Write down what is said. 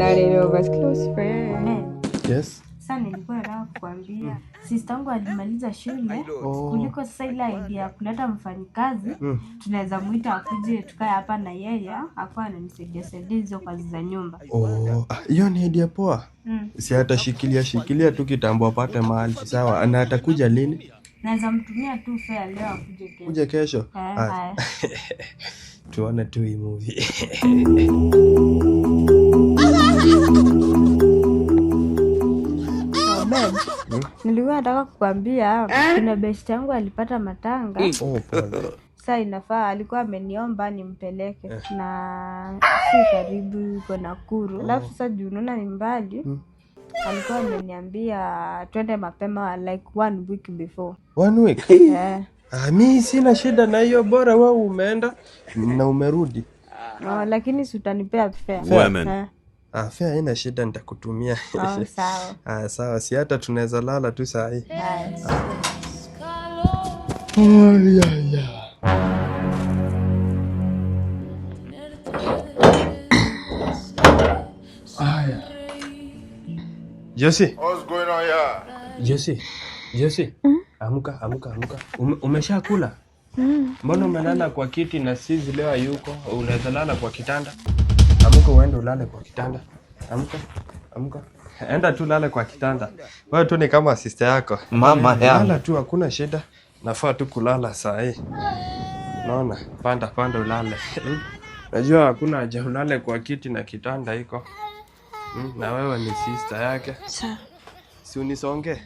Darling was close friend. Yes. Sasa nilikuwa nataka kukuambia sister yangu alimaliza shule kuliko sasa ile idea ya kuleta mfanyikazi tunaweza muita akuje tukae hapa na yeye akawa ananisaidia hizo kazi za nyumba. Hiyo ni idea poa. Si hata shikilia tu kitambo apate mahali. Sawa, na atakuja lini? Naweza mtumia tu fare leo akuje kesho. Kuja kesho? Tuone tu hii movie. Nilikuwa nataka kukuambia kuna best yangu alipata matanga. Sasa inafaa alikuwa ameniomba nimpeleke na si karibu yuko Nakuru. Alafu sasa juu unaona ni mbali. Alikuwa ameniambia twende mapema like 1 week before. 1 week? Mimi sina shida na hiyo, bora wewe umeenda na umerudi. Lakini si utanipea fare. Fare haina shida, nitakutumia. Sawa. Sawa, si hata tunaweza lala tu saa hii. Josie. What's going on here? Josie. Amka. Umeshakula? Mbona umelala kwa kiti na sisi leo hayuko? Unaweza lala kwa kitanda. Amka uende ulale kwa kitanda. Amka. Enda tu lale kwa kitanda. Wewe tu ni kama sister yako. Mama yangu. Lala tu, hakuna shida. Nafaa tu kulala saa hii. Naona, panda ulale. Najua hakuna haja ulale kwa kiti na kitanda iko. Na wewe ni sister yake. Sawa. Si unisonge.